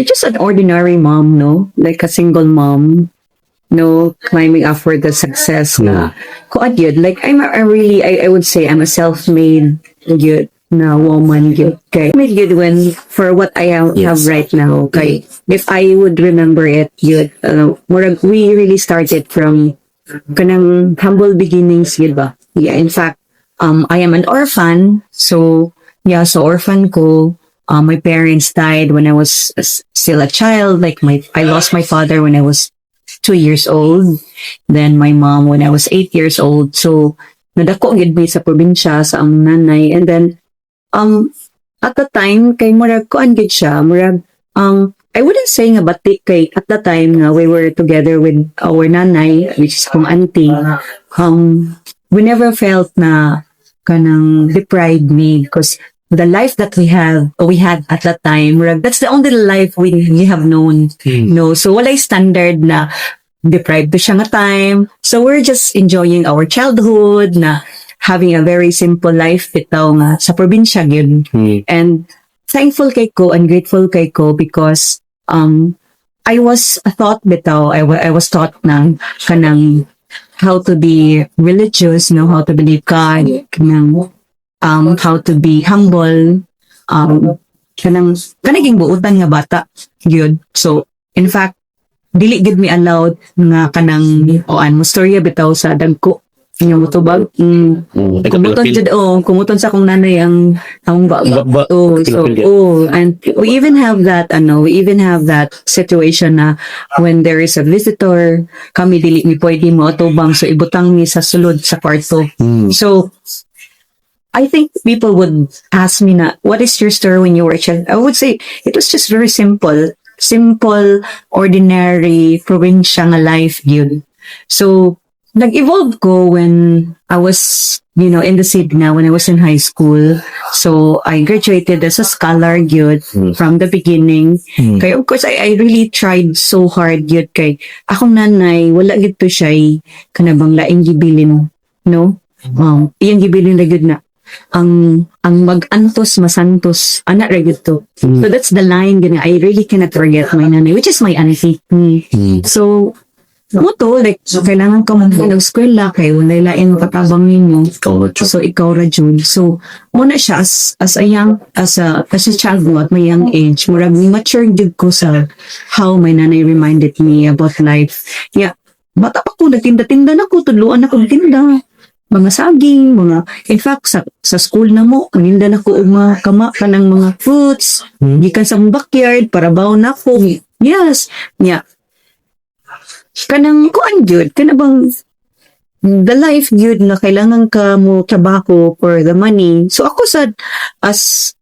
just an ordinary mom, no? Like a single mom, no, climbing up for the success na. Kuan yun, like I would say I'm a self-made yun na woman yun. Okay. Made yun when for what I have right now. Okay. If I would remember it yun, we really started from kanang humble beginnings yun ba? Yeah, in fact, I am an orphan. So, yeah, so orphan ko. My parents died when I was still a child. Like I lost my father when I was 2 years old. Then my mom when I was 8 years old. So, nadako gid mi sa probinsya sa ang nanay. And then, at the time, kay murag ko gid siya. Murag, I wouldn't say nga batik kay at the time nga we were together with our nanay, which is kong auntie. We never felt na kanang deprived me because the life that we had at that time, that's the only life we have known. No, so walay standard na deprived to siya nga time. So we're just enjoying our childhood na having a very simple life bitaw nga sa probinsya gyud. And thankful kay ko and grateful kay ko because I was taught bitaw, I was taught ng kanang how to be religious, no, how to believe God, kanang how to be humble, kanaging buutan nga bata, yun. So, in fact, dili gid mi allowed nga kanang mo storya bitaw sa dagko nga motubag. Kumuton sa akong nanay ang and we even have that situation na when there is a visitor, kami dili mi pwede mo tubang so ibutang mi sa sulod sa kwarto. So I think people would ask me na, what is your story when you were a child? I would say, it was just very simple, ordinary, provincial life yun. So, nag-evolve ko when I was, in the city na, when I was in high school. So, I graduated as a scholar yun from the beginning. Kaya, of course, I really tried so hard yun kay akong nanay, wala gito siya kanabang laing gibilin, no? Iyang gibilin na yun na ang mag-antos masantos anak ra gyud to. So that's the line gina I really cannot forget my nanay, which is my auntie. So mo to like kailangan ka mag-eskwela kay walay lain katabang ninyo. So ikaw ra jud. So mo na siya as a child mo at my young age, murag mature jud ko sa how my nanay reminded me about life. Yeah, bata pa ko nagtinda-tinda na ko, tudluan na ko tinda. Mga saging, in fact, sa school na mo, maninda na ko mga kama ka ng mga fruits, gikan sa backyard, para baon na ko. Yes. Yeah. Kanang kuan jud, kanabang the life jud na kailangan ka mo trabaho for the money. So ako sad, as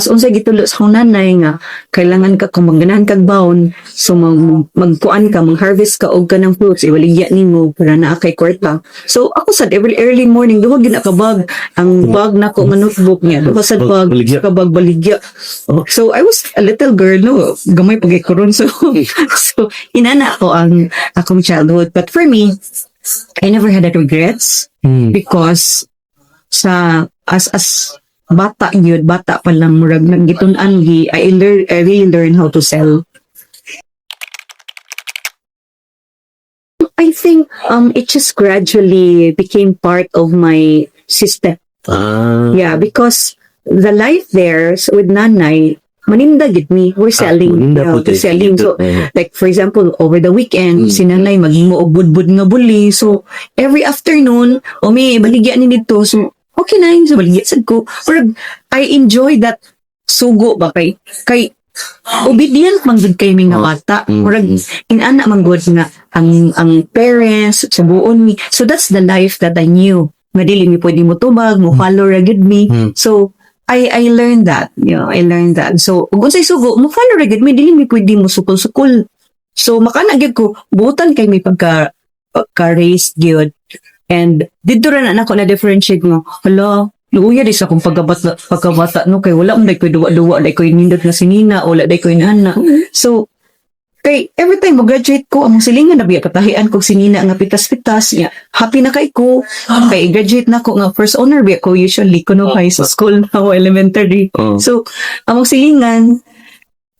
unsay gitulo sa akong nanay nga kailangan ka kung magganahan kag baon, so magkuan ka, mag-harvest ka og kanang fruits, iwaligya nimo para naa kay kwarta. So ako sad every early morning duha gina ka bag, ang bag nako nga notebook niya, duha sad bag ka bag baligya. So I was a little girl, no, gamay pag ikaron so inana ko ang akong childhood. But for me, I never had regrets because as bata pa lang murag naggitun-an I really learned how to sell. I think it just gradually became part of my system. Yeah, because the life there with nanay, maninda gid me, we're selling. Selling. So, like for example, over the weekend, si nanay maghimo og budbud nga buli. So, every afternoon, may baligya ni dito. So, okay na yun, so baligyan ko. Or I enjoy that sugo ba kay obedient man gud kay mga bata. Or inana man gud nga ang parents sa buon mi. So that's the life that I knew. Nga dili mi pwede mo tubag, mo follow ra gud mi. So I learned that. I learned that. So ug unsay sugo, mo follow ra gud mi, dili mi pwede mo sukol-sukol. So makana gid ko butan kay mi pagka-raised gyud. And dito rin ako na differentiate mo, hala, luuya di sa akong pagkabata no, kay wala day ko'y duwa-duwa, day ko'y nindot na sinina, wala day ko'y nana. So, kay every time mag-graduate ko, ang silingan na biya, katahian kong sinina nga pitas-pitas, happy na kay ko, kay graduate na ko nga first honor biya ko usually, kuno high sa school na o elementary. So, ang silingan,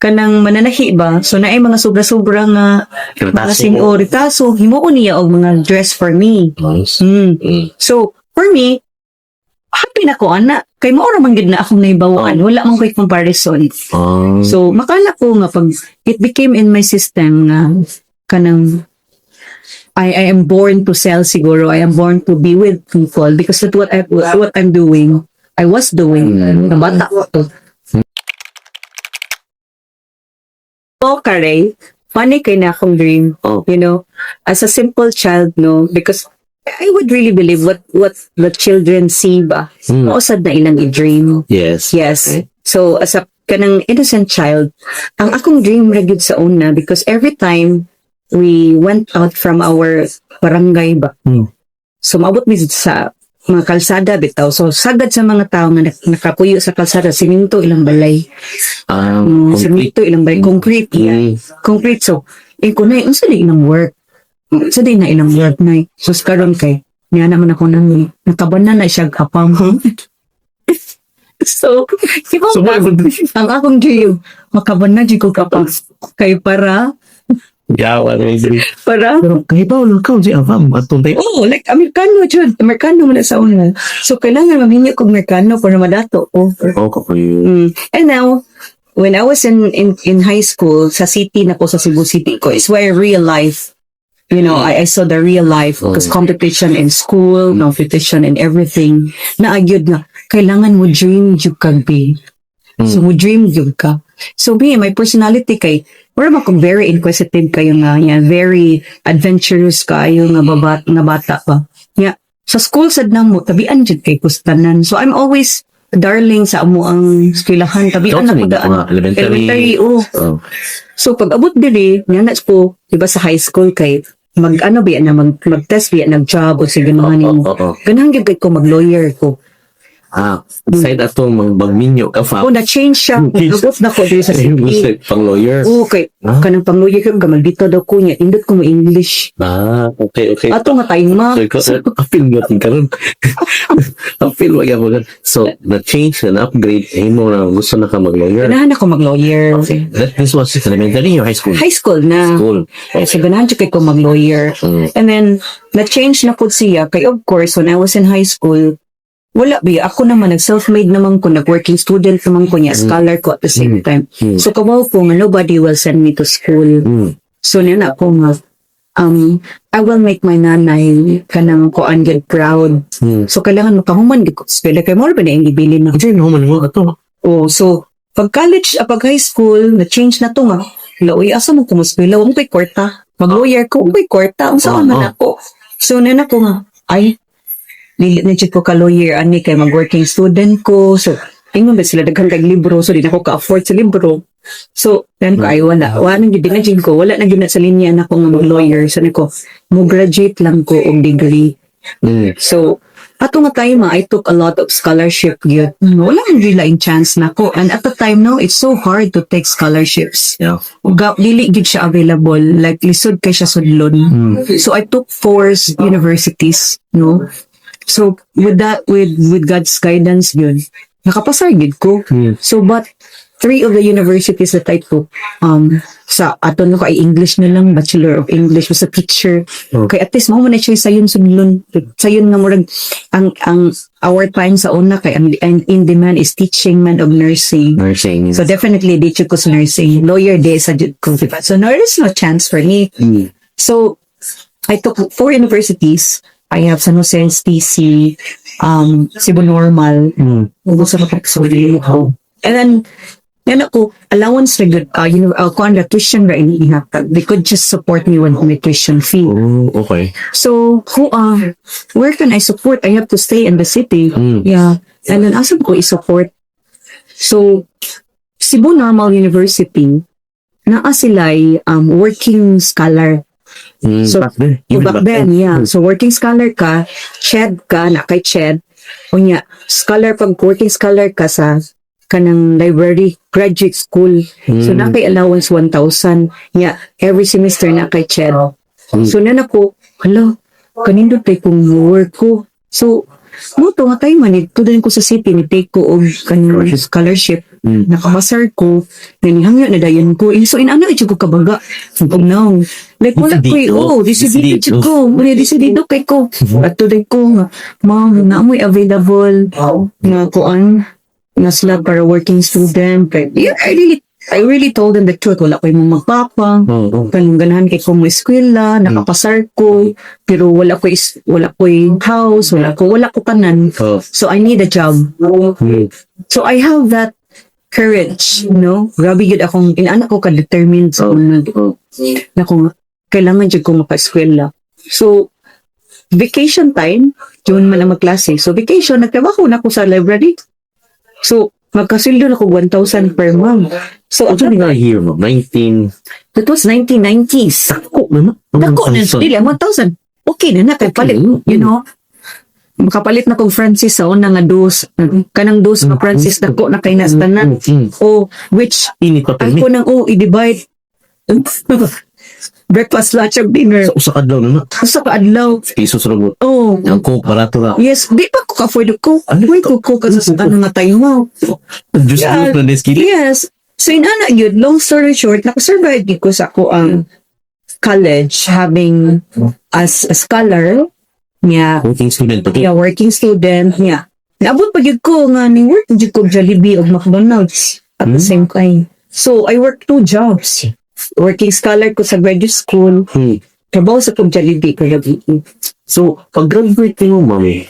kanang mananahi ba? So naay mga sobra-sobra nga mga ritaso, himuon niya og mga dress for me. Nice. So for me, happy na ko ana kay mao ra man gid na akong naibawaan, wala man ko'y comparison. So makala ko nga pag it became in my system nga kanang I am born to sell siguro. I am born to be with people because that's what I'm doing. I was doing. Nabata ko to. So, Kare, funny kay na akong dream. You know, as a simple child, no, because I would really believe what the children see ba. Mausad na ilang i-dream. Yes. So, as a kanang innocent child, ang akong dream ra gyud sa una because every time we went out from our barangay ba. So, maabot mi sa mga kalsada bitaw. So, sagad sa mga tao nga nakapuyo sa kalsada, siminto ilang balay. Siminto ilang balay. Concrete. Concrete. So, kunay, unsa di ilang work? Unsa di na ilang work na. So, karon kay, niya naman ako nang nakabanan na siya kapam. So, ang akong dream, makabanan di ko kapam. Kay para Yawa na yung para pero kahit ba wala ka si Avam at tuntay like Amerikano jud Amerikano man sa una, so kailangan maminyo kog Amerikano para madato and now when I was in high school sa city na ko sa Cebu City ko is where real life, you know, I saw the real life because competition in school, competition in everything na agyud nga kailangan mo dream jud kag be. So mo dream jud ka. So me, my personality kay wala akong very inquisitive kayo nga, very adventurous kayo nga bata pa. Yeah. Sa school sad na mo, tabian dyan kay kustanan. So I'm always darling sa amo ang eskwelahan. Tabian na ko daan. Elementary. So pag abot diri, nanas ko, diba sa high school kay mag-test biya, nag-job o sa ganahan mo. Ganahan gyud kay ko mag-lawyer ko. Side atong magminyo ka fa. Na-change siya. Lugos na ko dito sa city. Pang lawyer. Okay. Kanang pang lawyer ka, gamaldito daw ko niya. Indot ko mo English. Okay. Ato nga tayong appeal mo natin karon. Appeal mo yan. So, na-change, na-upgrade, mo na gusto na ka mag-lawyer. Ganahan ako mag-lawyer. Okay. This was elementary or high school? High school na. So, ganahan siya kay ko mag-lawyer. And then, na-change na ko siya. Kay of course, when I was in high school, wala ba, ako naman, nag-self-made naman ko, nag-working student naman ko niya, scholar ko at the same time. So, kawaw ko nga, nobody will send me to school. So, niyan ako nga, I will make my nanay kanang ko get proud. So, kailangan makahuman ko eskwela, kaya mo ba na yung ibilin na? Hindi, nahuman mo ito. So, pag college, pag high school, na-change na to nga, uy, asa mo kumuskwela, huwag ko'y kwarta. Mag-lawyer ko, huwag ko'y kwarta, ang saan man ako. So, niyan ako nga, dili na ko ka-lawyer, ani kay mag-working student ko. So, tingnan ba sila daghang kag libro, so di na ko ka-afford sa libro. So, then ko ay wala nang gid na ko, wala na gid sa linya na ko nga mag-lawyer. So, nako, mo graduate lang ko og degree. So, ato nga time I took a lot of scholarship yun. Wala nang gila in chance na ko. And at the time now, it's so hard to take scholarships. Yeah. Dili gid siya available. Like, lisod kay siya sudlon. So, I took 4 universities, no? So, with God's guidance yun, nakapasar gid ko. So, but 3 of the universities that I took, sa ato no kay English na lang, Bachelor of English, was a teacher. Kay at least, mo na siya sayon sunlon. Sayon nga murag, ang our time sa una, kay ang in demand is teaching man of nursing. So, definitely, di ko sa nursing. Lawyer day sa jud ko. Diba? So, there is no chance for me. So, I took 4 universities. I have San Jose STC, Cebu Normal, and then ako, allowance na good, tuition ra inihatag. They could just support me with my tuition fee. Okay. So, where can I support? I have to stay in the city. Yeah. And then, asa ko i-support? So, Cebu Normal University, naa sila'y working scholar. So, back then, yeah. So, working scholar ka, CHED ka, nakay CHED. O niya, scholar, pag working scholar ka sa kanang library, graduate school. So, nakay allowance 1,000. Yeah, every semester nakay CHED. So, na ako, hala, kanindot tayo kung work ko. So, mo to nga tayo man ito din ko sa city ni take ko og kanang scholarship. Nakamasar ko, nanihangyo na dayon ko. So, inano ito ko kabaga. No. Like, wala ko decidido ko. Wala decidido kay ko. At tuloy ko nga, ma'am, naamoy available nga kuan nga sila para working student. But, yeah, I really told them the truth. Wala ko yung magpapa. Kanong ganahan kay ko mo eskwela, nakapasar ko, pero wala ko house, wala ko kanan. So, I need a job. So, I have that courage, no? Grabe yun akong, inaanak ko ka-determined sa una. Na kung kailangan dyan ko maka-eskwela. So, vacation time, yun man ang magklase. So, vacation, nagtrabaho na ako sa library. So, magkasildo na ko 1,000 per month. So, Ano nga year mo? 19... that was 1990s. Tako na. Dako na, dili, 1,000. Okay na kay palit, you know? Makapalit na kong Francis sa una nga dos. Kanang dos nga Francis dako na kay nastanan. O, which, Init pa ako nang, i-divide. Breakfast, lunch, and dinner. Sa usa kadlaw na. Sa kaadlaw. Pesos ragot. Oh. Ang coke, barato na. Yes, di pa ko ka-afford ko. Why ko kasi sa ano nga tayo mo. Diyos na neskili. Yes. So, inana yun, long story short, nakasurvive ko sa ako ang college having as a scholar niya. Working student pa. Yeah, working student niya. Naabot pa yun ko nga ni work yun ko Jollibee o McDonald's at the same time. So, I work 2 jobs. Working scholar ko sa graduate school. Trabaho sa kong Jollibee ko Jollibee. So, pag-graduate mo, mami,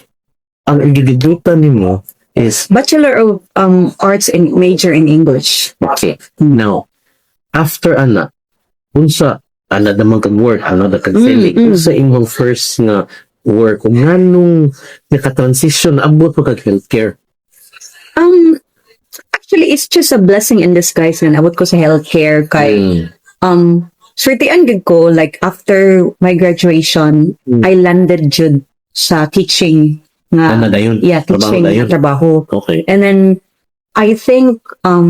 ang igigitutan mo is... Bachelor of Arts and major in English. Okay. Now, after ana, unsa, ana naman kag-work, ana na kag-selling, unsa imong first nga work, kung nganong naka-transition, abot mo kag-healthcare? Actually, it's just a blessing in disguise nga nabot ko sa healthcare kay swertean gid ko like after my graduation I landed jud sa teaching nga Ano na yun? yeah teaching Trabaho na yun? trabaho Okay. and then I think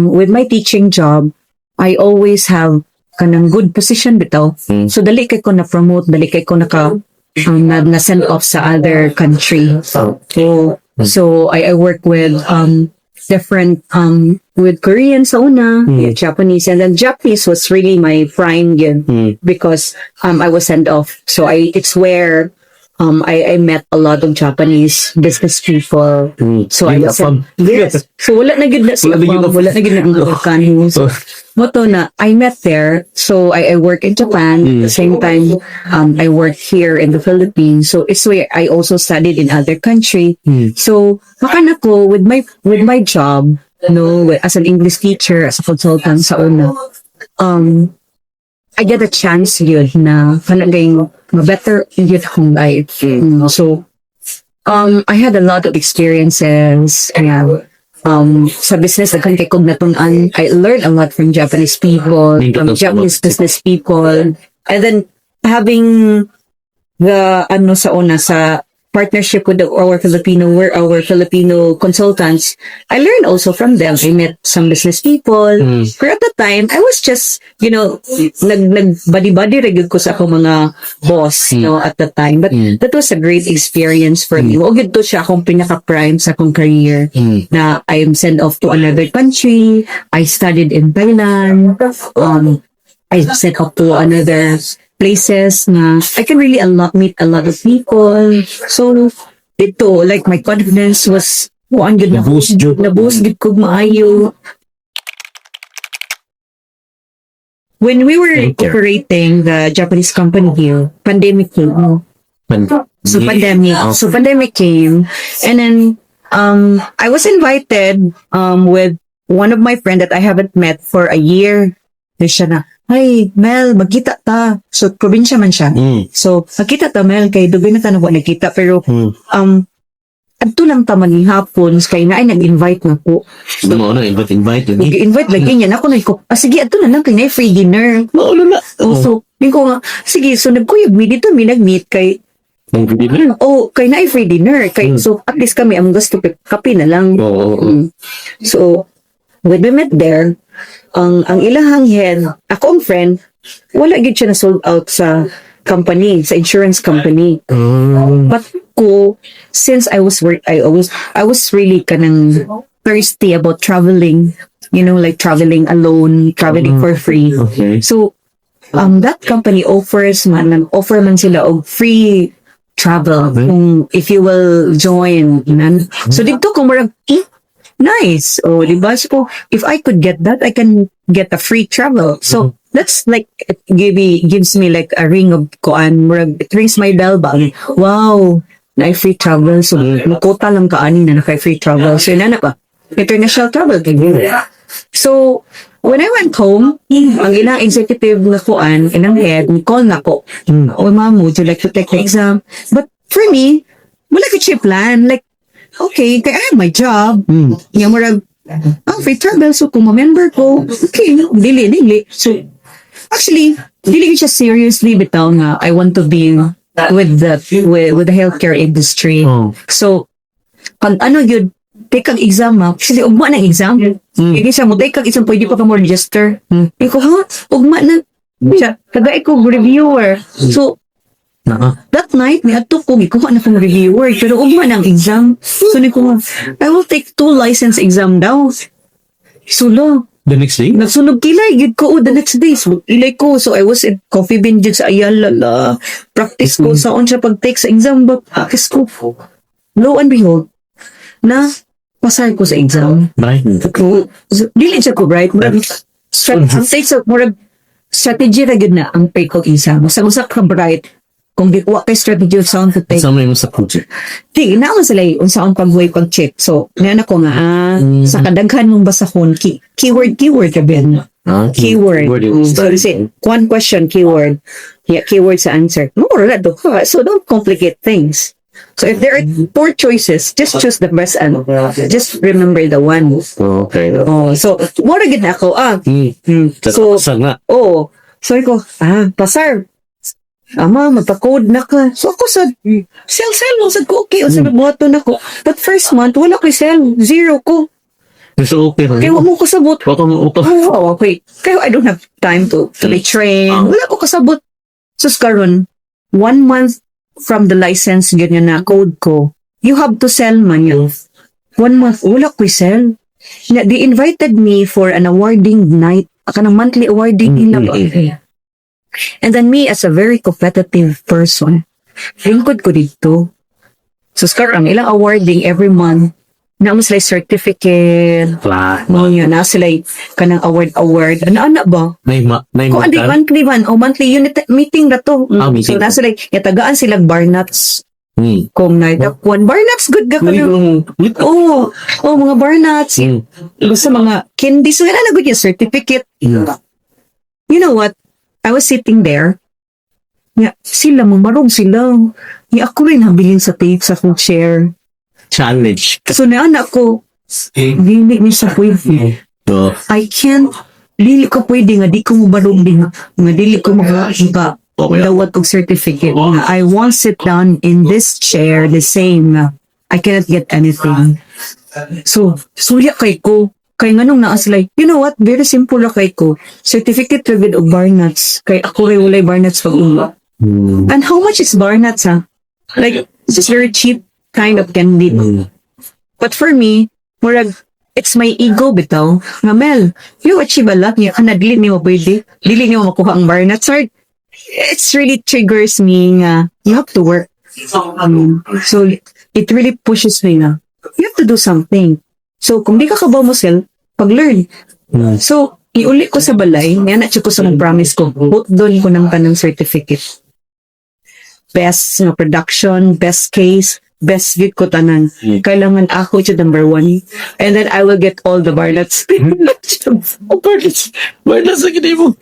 with my teaching job I always have kanang good position bitaw so dali kay ko na promote dali kay ko na send off sa other country so I work with different with Korean sa una, yeah, Japanese, and then Japanese was really my prime yun because I was sent off. So it's where I met a lot of Japanese business people. So I was yes. So wala na gid na si Apam, wala na gid na ang American. So moto na I met there. So I work in Japan at the same time I work here in the Philippines. So it's where I also studied in other country. So makan ako with my job, as an English teacher, as a consultant sa una. I get a chance yun na kanagay better yun akong life. So, I had a lot of experiences. Yeah. Sa business, nagkan kay kog natunan. I learned a lot from Japanese people, from Japanese business people. And then, having the, sa una, sa partnership with our Filipino consultants, I learned also from them. I met some business people. Pero at the time, I was just, nag-buddy-buddy regular ko sa akong mga boss, at the time. But that was a great experience for me. O gito siya akong pinaka-prime sa akong career na I'm sent off to another country. I studied in Thailand. I sent off to another places na I can really meet a lot of people. So, ito, like, my confidence was, ang good na Na-boost yun. Na-boost gid kog maayo. When we were operating the Japanese company here, pandemic came. So, pandemic came. And then, I was invited with one of my friend that I haven't met for a year. Then siya na, "Hey, Mel, magkita ta." So, probinsya man siya. So, magkita ta, Mel, kay dugay na ta na nagkita. Pero, adto lang ta man ni hapon, kay na ay nag-invite na po. So, invite. Nag-invite lagi niya. Ako na ko, sige, adto na lang, kay na free dinner. Mauna na. So, ko nga, sige, so nagkuyog mi dito, mi nag-meet kay, kay na free dinner. Kay, so, at least kami, ang gusto, kape na lang. So, when we met there, ang ilahang hen, ako ang friend, wala gid siya na sold out sa company, sa insurance company. But since I was really kanang thirsty about traveling, like traveling alone, traveling for free. Okay. So, that company offer man sila og free travel kung if you will join. So, dito ko marag, nice. Oh, di ba? So, if I could get that, I can get a free travel. So, that's like, it gives me like a ring of kuan. It rings my bell ba? Wow, na free travel. So, makota lang kaanin na naka-free travel. So, yun na pa. International travel. So, when I went home, ang ilang executive na kuan, ilang head, call na ko. Oh, ma'am, would you like to take the exam? But for me, wala ko siya plan. Like, okay, kaya I have my job. Yung marag, free travel. So, kung ma-member ko, okay, dili. So, actually, dili ko siya seriously bitaw nga I want to be with the healthcare industry. So, pag yun, take ang exam kasi ugma ng exam. Hindi siya mo take ang exam, pwede pa ka mo register. Iko, ugma na. Siya, kagay ko reviewer. So, that night, niadto ko, ikuha na kong reviewer, pero ugma ng exam. So, I will take 2 license exam daw. So, The next day? nagsunog kilay, gid ko the next day. So, ilay ko. So, I was in Coffee Bean dyan sa Ayala. Practice ko saon siya pag-take sa exam. But, practice ko. Lo and behold, na pasay ko sa exam. Right. Dili siya ko, right? Ang take sa, strategy ra gid na ang take ko exam. Masagusak ka bright kung di kuha kay strategy of sound to take. Kasama yung sa project. Di, naon sila unsaon pag-way pag-check. So, niyan ako nga, sa kadaghan mong basahon, keyword ka ben. Keyword. So, kasi, one question, keyword. Yeah, keyword sa answer. More na do. So, don't complicate things. So, if there are 4 choices, just choose the best and just remember the one. Okay. So, more gid na ako. So, so, ako, pasar. Ama, magpa-code na ka. So, ako sa sell, sad ko, okay. O sa buhato na ko. But first month, wala ko sell. 0 ko. So, okay. Kaya wala mo kasabot. Wala Okay. Kaya I don't have time to be trained. Wala ko kasabot. So, karon 1 month from the license, ganyan na code ko, you have to sell man yun. 1 month, wala ko sell. They invited me for an awarding night. Kanang monthly awarding nila ba? And then me, as a very competitive person, lingkod ko dito. So, ang ilang awarding every month, na mo sila certificate, na sila kanang award. Ano ba? Kung andi monthly man, monthly unit meeting na to. So, na sila, yatagaan sila bar nuts. Kung naitakuan, bar nuts, good ka kayo. Mga bar nuts. Basta mga candy. So, na good yung certificate. You know what? I was sitting there. Sila, mamarong sila. Ako rin habilin sa tape sa kong chair. Challenge. So, naanak ko, dili ni sa pwede. I can't, dili ko pwede nga, di ko mabarong din. Nga dili ko makakita. Dawat og certificate. I won't sit down in this chair the same. I cannot get anything. So, suya kay ko. Kay nganong naa sila, you know what, very simple ra kay ko. Certificate ra gid og bar nuts. Kay ako ray walay bar nuts pag una. And how much is bar nuts, Like, it's just very cheap kind of candy. But for me, murag, it's my ego bitaw. Nga Mel, you achieve a lot. Nga kana dili ni mo pwede. Dili ni mo makuha ang bar nuts. Or, it's really triggers me nga, you have to work. So, it really pushes me na, you have to do something. So, kung di ka kabaw mo pag-learn. So, iuli ko sa balay, nga ko sa mag-promise ko, put doon ko ng tanong certificate. Best production, best case, best git ko tanan. Kailangan ako siya number 1. And then I will get all the bar nuts. Bar nuts na gini mo.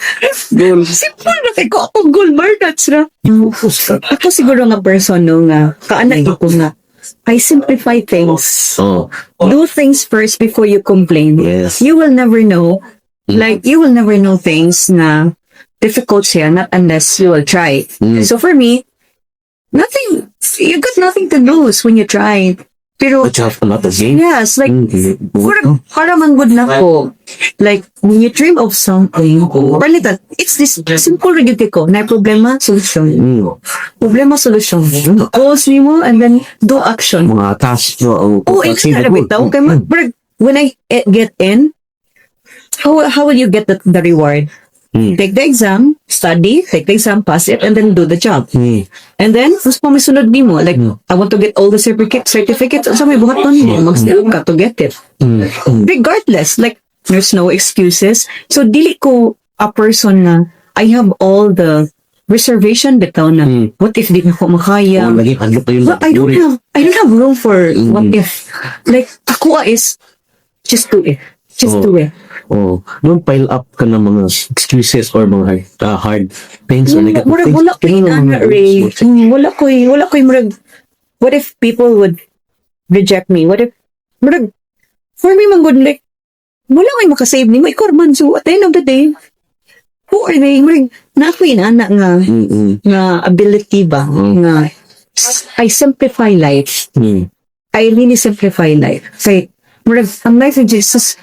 Goal. Simple na kay ko ako goal bar nuts na. Ako siguro nga person nga, kaanak ko nga, I simplify things. Do things first before you complain. Yes. You will never know. Like, you will never know things na difficult siya, not unless you will try. So for me, you got nothing to lose when you try. Pero, But you have a lot of gain. yes, like, para man good na ko. Like, when you dream of something, palitan, it's this simple reality ko, na problema, solution. Problema, solution. Goals mo, and then do action. Mga task mo. Oh, it's not a bit daw. When I get in, how will you get the reward? Take the exam, study, take the exam, pass it, and then do the job. And then, mas pa may sunod mo. Like, I want to get all the certificates. So, may buhat nun mo. Mag-still ka to get it. Regardless, like, there's no excuses. So, dili ko a person na I have all the reservation bitaw na what if di na ko makaya? Lagi, ano pa yun? Well, I don't have room for what if. Like, ako is just do it. Just do it. Oh, don't pile up ka ng mga excuses or mga hard things or negative things. Wala ko inana, Ray. Wala ko murag, what if people would reject me? What if, murag, for me, man good, like, wala ko makasave ni mo, ikaw man, so at the end of the day, who are they? Murag, na ako inana nga ability ba, nga, I simplify life. I really simplify life. Say, murag, ang life of Jesus,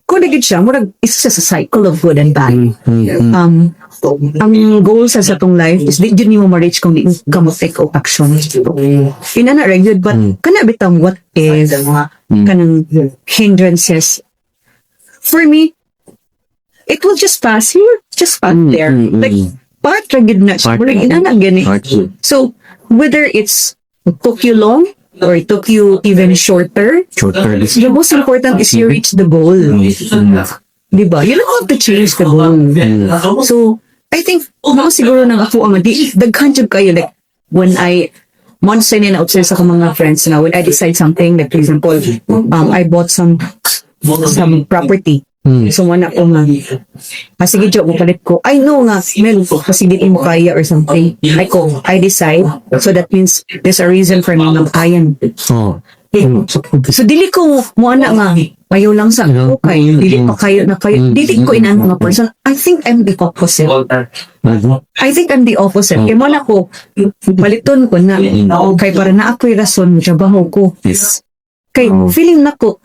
kung naging siya, murag, it's just a cycle of good and bad. Ang goal sa atong life is di yun mo ma-reach kung di ka mo take of action. Inana ra yun, but kana bitang what if, kanang hindrances. For me, it will just pass here, just pass there. Like, part ra gid na siya. Murag, inana gani. So, whether it's took you long, or it took you even shorter. The most important is you reach the goal. Diba? You don't have to change the goal. So, I think, siguro nang ako ang daghan jud kayo, like, when I, months na na-observe sa mga friends na, when I decide something, like, for example, I bought some property. So, wala ko nga, sige, Joe, palit ko. I know nga, Mel, kasi di mo kaya or something. I decide. So, that means there's a reason for me na kaya. So, dili ko mo na nga, payo lang sa okay. Dili pa kayo na kayo. Dili ko inano nga person. I think I'm the opposite. Kaya mo na ko, paliton ko na. Kaya para na ako'y rason, trabaho ko. Kaya feeling na ko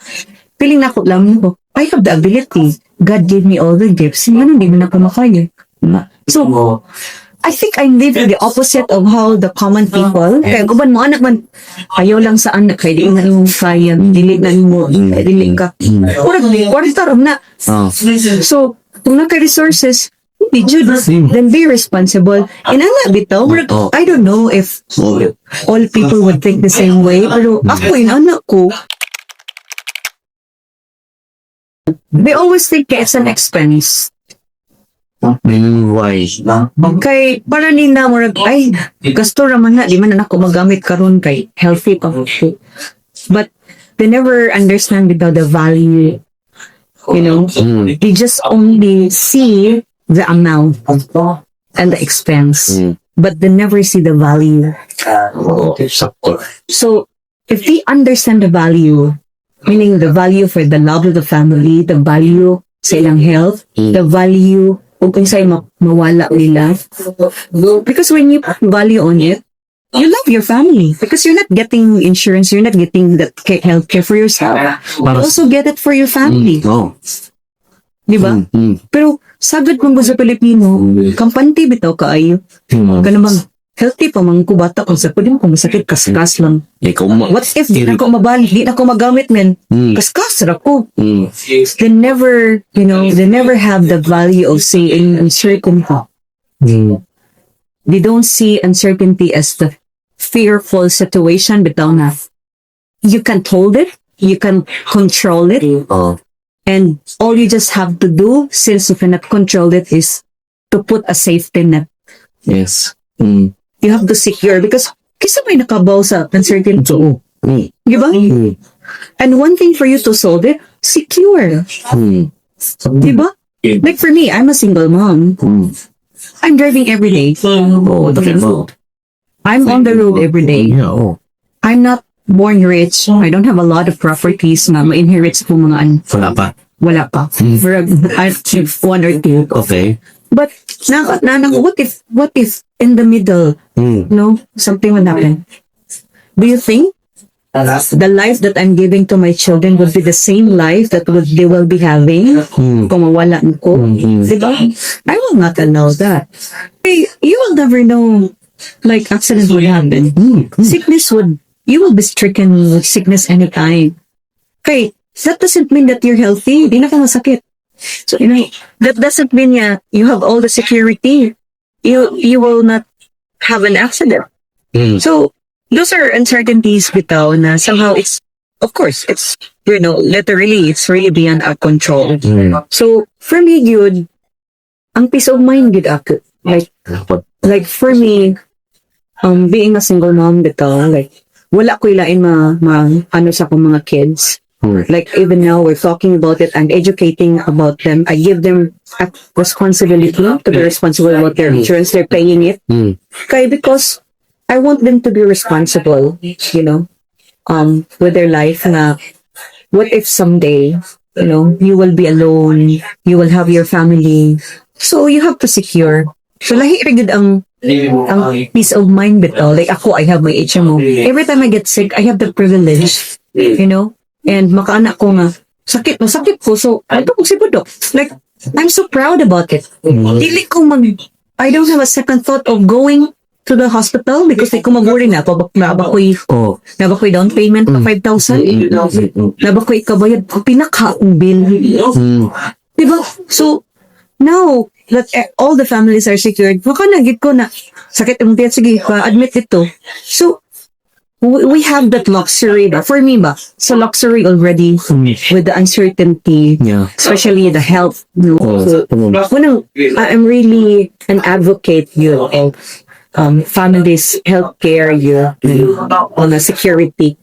lang ko, I have the ability. God gave me all the gifts. Hindi mo na ko makaya. So, I think I'm living the opposite of how the common people, kaya guban mo anak man, ayaw lang sa anak, kaya di nga yung kaya, dili na mo, dili ka. Kwarta na. So, kung naka-resources, hindi jud, then be responsible. And ang bitaw, I don't know if all people would think the same way, pero ako yung anak ko, they always think it's an expense. Why? Kay, para nila, ay, gasto raman na, di man na ako magamit karon kay healthy pa. But, they never understand without the value. You know? They just only see the amount and the expense. But they never see the value. So, if they understand the value, meaning the value for the love of the family, the value sa ilang health, the value o kung sa'y mawala nila. Because when you put value on it, you love your family. Because you're not getting insurance, you're not getting that health care for yourself. You also get it for your family. Diba? Pero, sagad mong sa Pilipino, kampante bitaw kaayo. Kanamang, healthy pa mang kubata kung sa pwede mo kung masakit, kaskas lang. What if di na ko mabalik, di na ko magamit, men? Kaskas ra ko. They never, they never have the value of saying uncertainty. They don't see uncertainty as the fearful situation, bitaw na. You can't hold it, you can control it, and all you just have to do, since you cannot control it, is to put a safety net. Yes. You have to secure because kisa may nakabaw sa uncertainty. Diba? And one thing for you to solve it, secure. Diba? Like for me, I'm a single mom. I'm driving every day. I'm on the road every day. I'm not born rich. I don't have a lot of properties na ma-inherit sa mga wala pa. For one or two. Okay. But what if in the middle, something will happen? Do you think the life that I'm giving to my children would be the same life that they will be having kung mawala ko. Diba? I will not allow that. Hey, you will never know, like, accident would happen. Sickness you will be stricken with sickness anytime. Okay, that doesn't mean that you're healthy. Di na ka masakit. So, that doesn't mean you have all the security. You will not have an accident. So, those are uncertainties bitaw na somehow of course, it's, literally, it's really beyond our control. So, for me, yun, ang peace of mind, good ako. Like, for me, being a single mom bitaw, like, wala ko ilain ano sa akong mga kids. Like, even now, we're talking about it and educating about them. I give them a responsibility to be responsible about their insurance. They're paying it. Okay, because I want them to be responsible, with their life na what if someday, you will be alone, you will have your family. So, you have to secure. So, lahi rigid ang peace of mind bitaw. Like, ako, I have my HMO. Every time I get sick, I have the privilege, and makaanak ko nga, sakit ko. So, ito ko si Budok. Like, I'm so proud about it. Dili ko I don't have a second thought of going to the hospital because kung mag-worry na ako, nabakoy down payment pa 5,000. Nabakoy kabayad ko pinakaong bill. Diba? So, now that all the families are secured, baka nagit ko na sakit ang tiyan, sige, admit ito. So, we have that luxury for me so luxury already with the uncertainty, especially the health. So, I'm really an advocate of families healthcare on a security.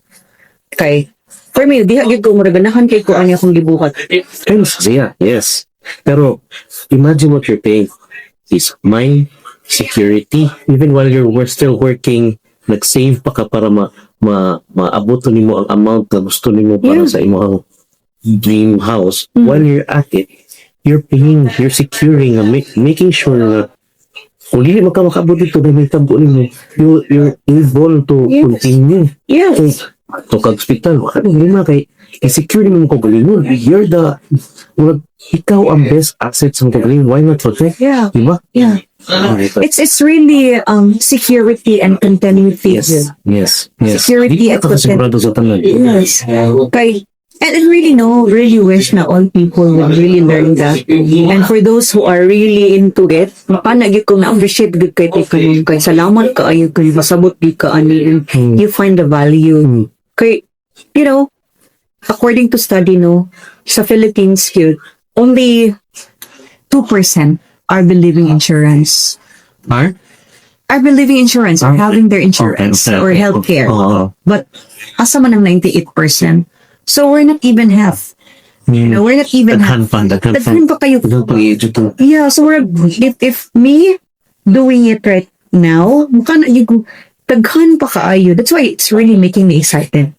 Okay, for me diha gyud ko ganahan kay ko ani akong gibuhat. Yes, pero imagine what you're paying. Peace of mind, security, even while we're still working. Nag-save pa ka para maabot nimo ang amount na gusto nimo para sa imong dream house. While you're at it, you're paying, you're securing, making sure na kung hindi makabot dito na may tabo nimo, you're able to continue. So, kag-hospital, wala nang lima kay secure nimo ko galingon. You're ikaw ang best asset sa galingon. Why not protect? Diba? It's really security and continuity. Yes. Security and continuity. Yes. Okay. And I really wish na all people will really learn that. And for those who are really into it, mapanagit ko na appreciate good kay salamat ka ayo kay masabot di ka ani you find the value. Kay according to study sa Philippines only 2% are believing insurance. Are believing insurance or having their insurance or healthcare. But asa man ang 98%. So we're not even half. We're not even half. Daghan pa kayo. Yeah, so if me doing it right now, daghan pa kaayo. That's why it's really making me excited.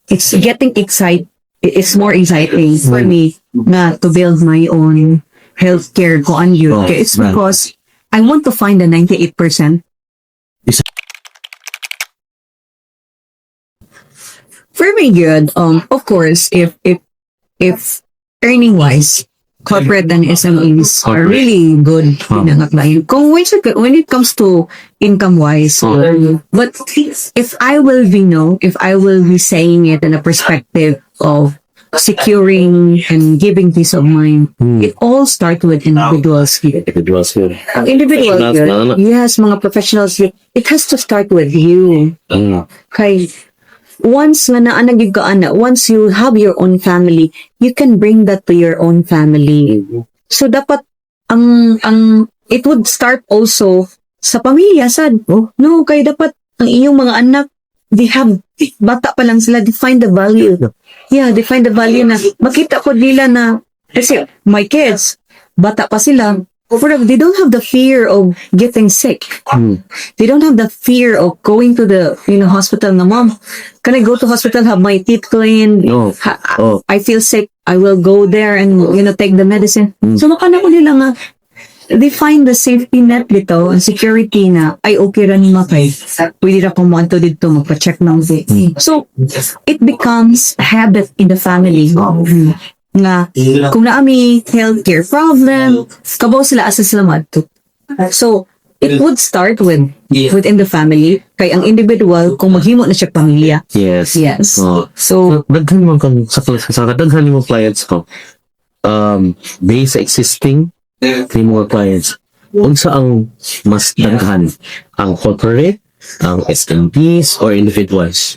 It's getting excited. It's more exciting for me to build my own healthcare ko on you. It's because I want to find the 98%. For me, good. Of course, if earning wise, corporate and SMEs are really good. When it comes to income wise, but if I will be saying it in a perspective of securing and giving peace of mind, it all starts with individuals. Individuals. Yes, mga professionals. It has to start with you. Okay. Once once you have your own family, you can bring that to your own family. So dapat it would start also sa pamilya sad. No, kay dapat ang iyong mga anak, bata pa lang sila, define the value. They find the value na makita ko nila na kasi my kids, bata pa sila. They don't have the fear of getting sick. They don't have the fear of going to the hospital na, Mom, can I go to hospital, have my teeth cleaned? I feel sick. I will go there and take the medicine. So makana ko nila nga define the safety net dito, ang security na, ay okay ra ni kay pwede ra kumonto dito, magpa-check ng So, it becomes a habit in the family. Nga, kung naami healthcare problem, kabaw sila asa sila madto. So, it would start within the family, kay ang individual, kung maghimo na siya pamilya. Yes. Yes. Oh. So, Daghan mo kang sa kadaghan mo clients ko. Based sa existing kay mga clients. Unsa ang mas daghan? Ang corporate, ang SMEs, or individuals?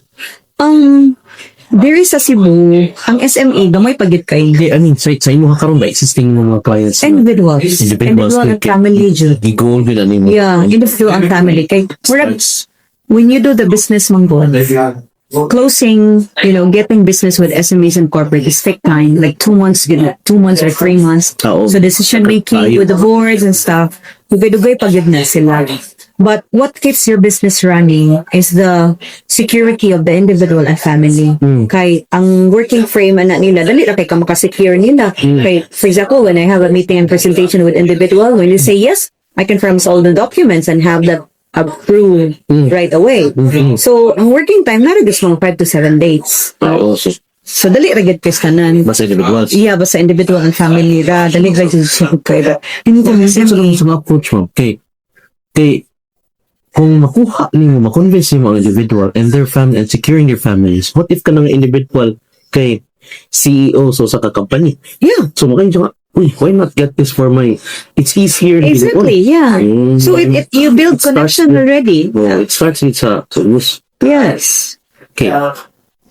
Diri sa Cebu, ang SME, gamay pagit kay Hindi, sa imo karon ba existing mga clients? individuals. Individuals, Individual and family, Jud. Gigol din ani mo. Yeah, individual and family. Kay, when you do the business manggon, closing, getting business with SMEs and corporate is take time, like 2 months, 2 months or 3 months. Oo. So decision making with the boards and stuff, dugay-dugay pagid na sila. But what keeps your business running is the security of the individual and family. Kay ang working frame ana nila, dali ra kay ka maka-secure nila. Kay, for example, when I have a meeting and presentation with individual, when you say yes, I can promise all the documents and have that approved right away. So, ang working time na rin mga 5 to 7 days. Oo. So, dali ra gid kay tanan. Basta individuals. Yeah, basta individual and family ra, dali ra gid siya kay. Hindi ko Sa mga approach mo, kay kung makuha nimo, makonvince nimo ang individual and their family and securing their families, what if ka ng individual kay CEO so sa company? Yeah. So makain why not get this for my, it's easier. Exactly, yeah. So, if you build connection already. Well, it starts with sa use. Yes. Okay.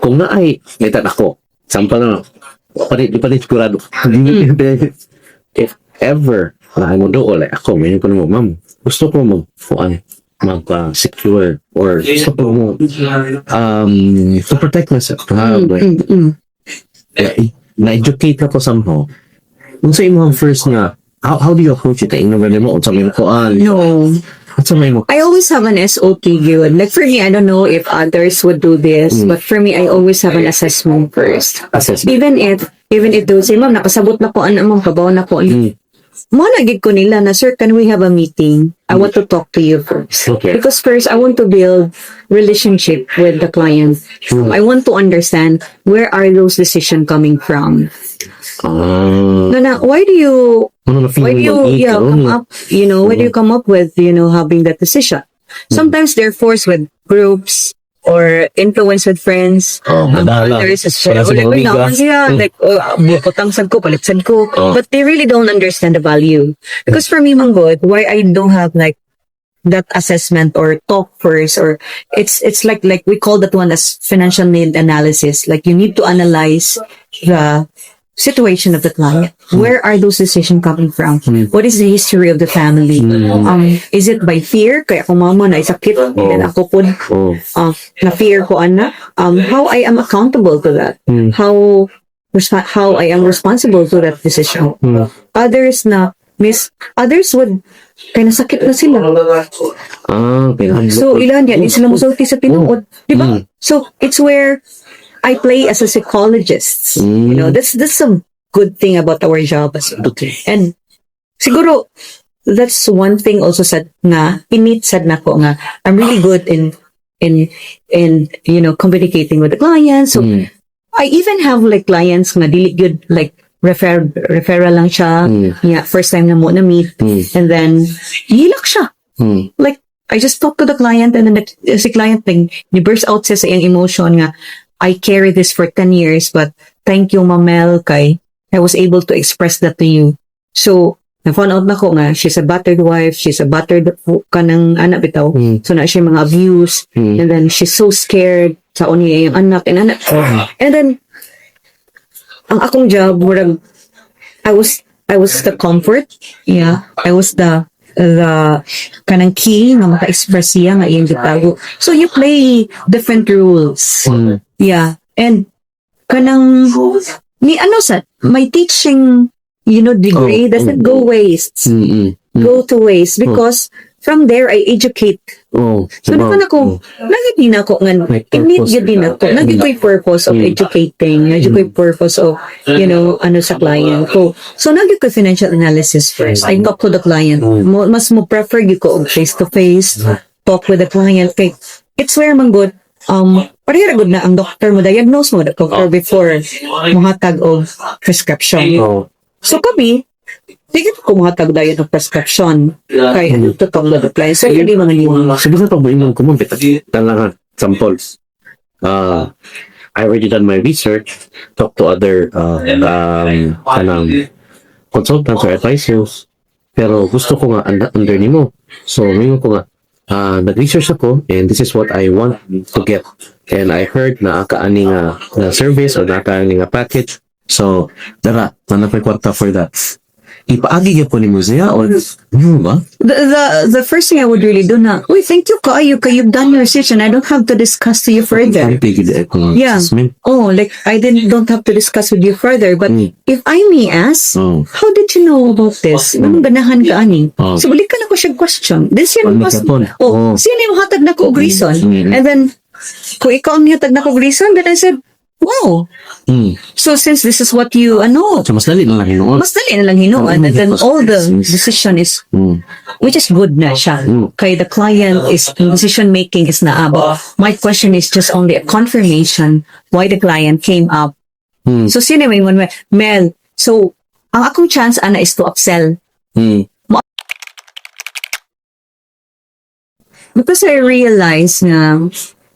Kung na ay, neta ako, sample na, di pa rin sigurado. If ever, na mo doon, like ako, may ko na mo, ma'am, gusto ko mag-secure or gusto ko mo to protect myself, to have na-educate ako somehow. Kung sa imo ang first nga, how do you approach it? Ino ba mo? Unsa may ko No. Unsa may mo? I always have an SOP good. Like for me, I don't know if others would do this, but for me, I always have an assessment first. Assessment. Even if those say, ma'am, nakasabot na ko, ma'am, kabaw na ko. Mo nagig ko nila na, sir, can we have a meeting? I want to talk to you first. Okay. Because first, I want to build relationship with the client. I want to understand where are those decisions coming from. Why do you come up, why do you come up with, having that decision? Sometimes they're forced with groups or influence with friends. There is a but they really don't understand the value. Because for me, Manggod, why I don't have like that assessment or talk first, or it's like we call that one as financial need analysis. Like you need to analyze the situation of the client. Where are those decisions coming from? What is the history of the family? Is it by fear? Kaya ako mama na isakit, then ako po na fear ko how I am accountable to that. How I am responsible to that decision. Others would kaya nasakit na sila. So ilan yan, sila musulti sa tinuod, di ba? So it's where I play as a psychologist. That's some good thing about our job. And siguro, that's one thing also sad na ko nga, I'm really good in communicating with the clients. So, I even have like clients nga dili good, like referral lang siya. Yeah, first time na mo na meet. And then, hilak siya. Like, I just talk to the client and then si client burst out siya sa iyang emotion nga, I carry this for 10 years, but thank you, Mamel, kay I was able to express that to you. So, na-found out na ko nga, she's a battered wife, she's a battered kanang anak bitaw. So, na siya mga abuse. And then, she's so scared sa niya yung anak. And then, ang akong job, I was the comfort. Yeah. I was the kanang key na maka-express siya nga iyong gitago. So, you play different rules. Yeah. And kanang my teaching, degree doesn't go waste. Go to waste because from there, I educate. Oh, So, naman ako, nagiging ako nga, May init purpose. yun din ako. Naging ko'y purpose of educating. Naging ko'y purpose of, ano sa client ko. So, naging ko'y financial analysis first. I talk to the client. Mas mo prefer yung ko face-to-face, talk with the client. Kay, it's where man good, parehira good na ang doctor mo, diagnose mo, the doctor before muhatag of prescription. Oh. So, kami, sige ko muhatag dayon ng prescription. Kaya, to talk with the client. So, hindi mga niyo. Sige sa pag-inom ko mo, talaga, samples. I already done my research, talk to other consultants or advisors, pero gusto ko nga under ni mo. So, ngayon ko nga, nag-research ako, and this is what I want to get. And I heard na kaani nga service or na kaani nga package. So, dara, nanapay kwarta for that. Ipaagi ka po ni Musea or ba? The first thing I would really do na, uy, thank you kaayo, you've done your research and I don't have to discuss to you further. Yeah. Oh, like, I don't have to discuss with you further. But if I may ask, how did you know about this? Anong ganahan ka ani? So, balik ka na ko siya question. Then, sino yung hatag na ko og reason? And then, kung ikaw ang hatag na ko og reason, then I said, wow. So since this is what you So mas dali na lang hinuon. mas dali na lang hinuon, and then all the decision is which is good na siya. Kay the client is decision making is na abo. My question is just only a confirmation why the client came up. So sino may Mel, so ang akong chance ana is to upsell. Because I realized na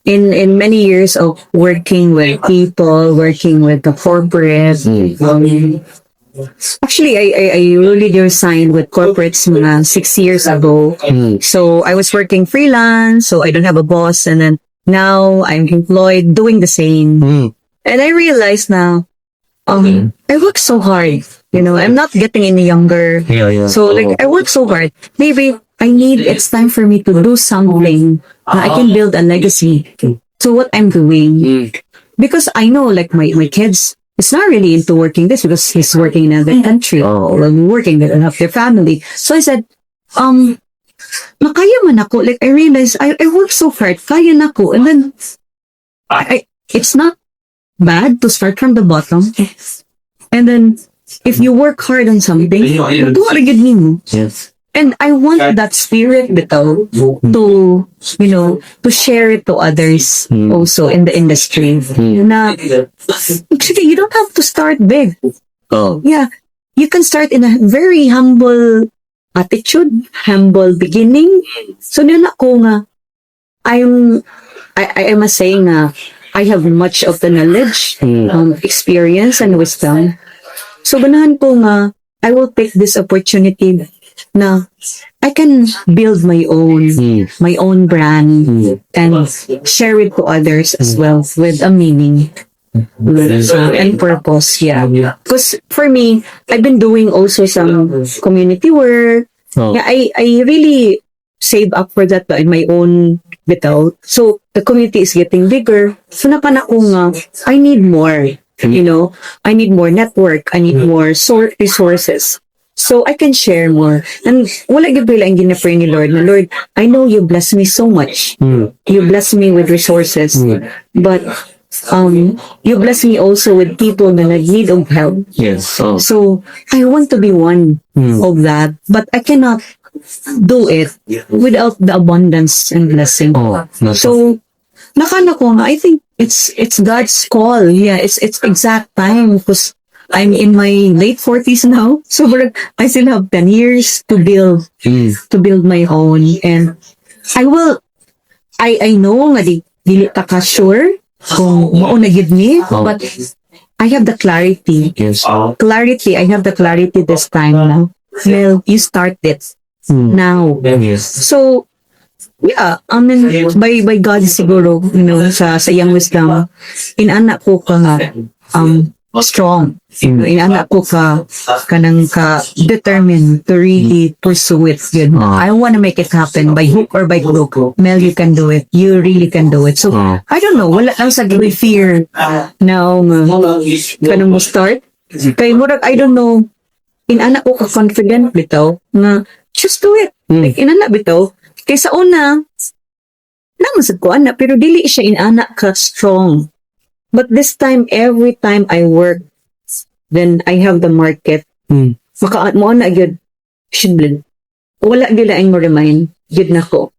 in many years of working with people, working with the corporate, actually, I really resigned with corporates mga 6 years ago. So I was working freelance, so I don't have a boss, and then now I'm employed doing the same. And I realized now, I work so hard. I'm not getting any younger. So like I work so hard. Maybe it's time for me to do something that I can build a legacy to what I'm doing. Because I know like my kids, it's not really into working this because he's working in another country or working with their family. So I said, makaya man ako. Like I realized I work so hard, kaya na ko. And then it's not bad to start from the bottom. And then if you work hard on something, yes. And I want that spirit bitaw to, to share it to others also in the industry. Na, actually, you don't have to start big. Yeah. You can start in a very humble attitude, humble beginning. So, nila ko nga, I am saying na I have much of the knowledge, experience, and wisdom. So, ganahan ko nga, I will take this opportunity na I can build my own brand and share it to others as well with a meaning and purpose. Yeah, because for me, I've been doing also some community work. Yeah, I really save up for that in my own bitaw. So the community is getting bigger. So napan ako nga, I need more. I need more network. I need more resources. So I can share more. And wala gyud lang ginapray ni Lord. Na Lord, I know you bless me so much. You bless me with resources. But you bless me also with people na need of help. Yes. So I want to be one of that. But I cannot do it without the abundance and blessing. So nakana ko nga, I think it's God's call. Yeah, it's exact time because I'm in my late 40s now, so I still have 10 years to build my own, and I know nga dili ta ka sure kung mao na gid ni, but I have the clarity. Yes. I have the clarity this time now. Well, you start it now. Yes. So yeah, I mean, by God siguro, sa young wisdom, inanak ko ka nga, strong. Inanak ko kanang determined to really pursue it. I want to make it happen by hook or by crook. Mel, you can do it. You really can do it. So, I don't know, wala lang sa fear now kanang mo start. Kay murag, I don't know, inanak ko ka confident bitaw nga, just do it. Like, inanak bitaw, Kaysa una, naman sa ko anak, pero dili siya inanak ka strong. But this time, every time I work, then I have the market. Maka mo na gyud shiblen. Wala gyud laing mo remind gyud nako.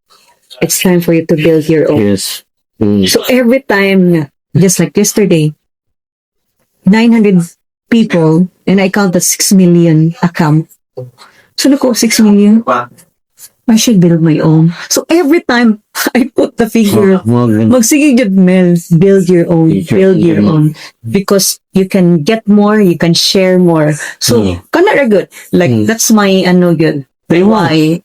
It's time for you to build your own. Yes. Mm. So every time, just like yesterday, 900 people, and I counted 6 million account. So nako 6 million. I should build my own. So every time I put the figure, magsige gyud Mel, build your own, build your own. Because you can get more, you can share more. So, kana ra good. Like, that's my, good. Why?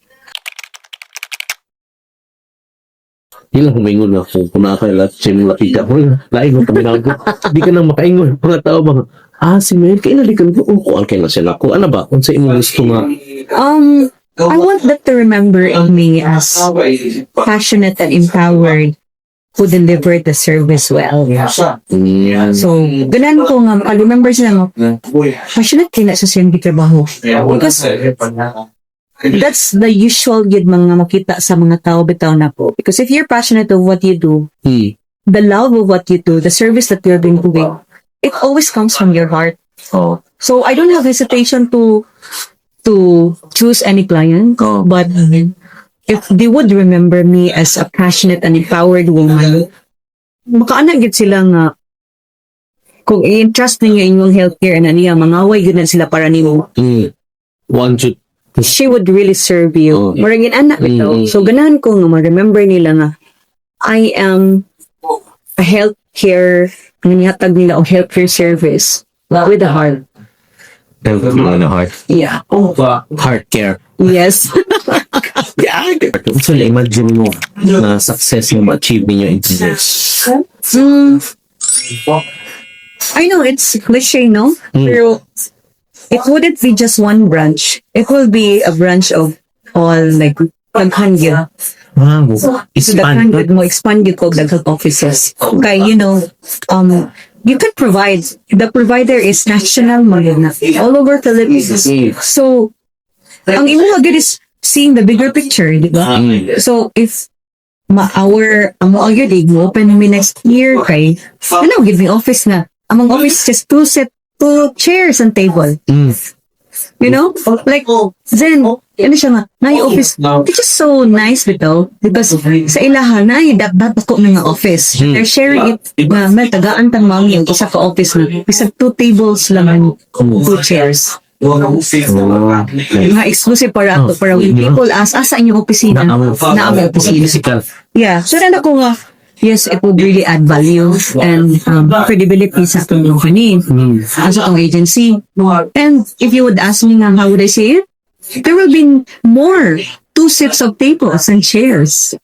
Ilang humingon na ako kung nakakailat siya yung lapita ko. Lain mo kami na ako. Di ka nang makaingon. Mga tao bang, si Mel, kainalikan ko. Kuhaan kayo na sila ko. Ano ba? Kung sa inyo gusto nga. I want that to remember me as passionate and empowered who delivered the service well. So, ganan ko nga, I remember sila nga, passionate kina sa siyang trabaho. Because that's the usual yun mga makita sa mga tao bitaw na po. Because if you're passionate of what you do, the love of what you do, the service that you're being doing, it always comes from your heart. So I don't have hesitation to choose any client, but if they would remember me as a passionate and empowered woman, makaanagit sila nga kung i-entrust ninyo inyong healthcare and aniya, mangaway yun na sila para nimo. She would really serve you. Maragin anak ito. So ganahan ko nga ma-remember nila nga I am a healthcare, nangyatag nila o healthcare service with a heart. Yeah. Heart care. Yes. So, imagine mo na success na ma-achieve ninyo in this. I know it's cliche, no? Pero it wouldn't be just one branch. It will be a branch of all, like, daghan yun. Wow. So, daghan yun mo, expand yun ko, daghan offices. Okay, you can provide. The provider is national mo yun na, all over Philippines. So, ang imo agad is seeing the bigger picture, di ba? So, if ang mo agad, mo open me next year, kay, give me office na. Among office, just two chairs and table. You know? Like, then, siya nga, office. It's just so nice bitaw. Because sa ilahan, dapat ako ng office. They're sharing it na may tagaan tang mami yung isa ka office na. Bisa 2 tables lang and 2 chairs. Mga exclusive para ato. Para when people ask, sa inyong opisina? Na ang opisina. Yeah. So, ko nga, yes, it would really add value and credibility sa itong company, sa itong agency. And if you would ask me nga, how would I say it? There will be more 2 sets of tables and chairs.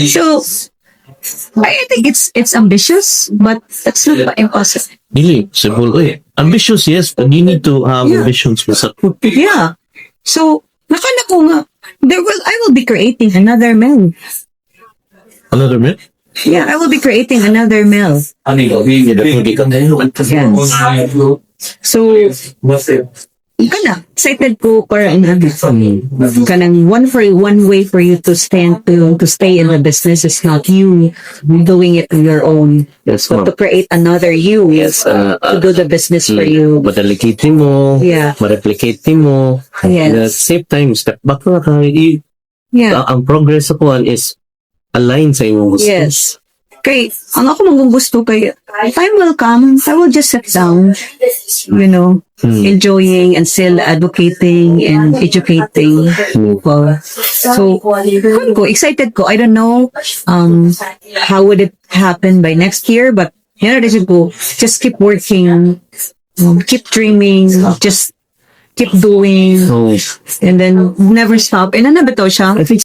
So, I think it's ambitious, but it's not impossible. Really, simple. Ambitious, yes, but you need to have ambitions for that. Yeah. So, nakala ko nga, I will be creating another mill. Another minute? Yeah, I will be creating another mill. So, excited ko para kanang one way for you to stay in the business is not you doing it on your own. Yes, but to create another you to do the business for you. Madalikate mo, ma-replicate mo. Yes. At the same time, step back na ka. Ang progress sa kuhan is aligned sa imong gusto. Yes. Kay, ang ako mong gusto kay, time will come, I will just sit down, enjoying and still advocating and educating people. So, excited ko. I don't know how would it happen by next year, but just keep working, keep dreaming, just keep doing, and then never stop. And ano ba to siya?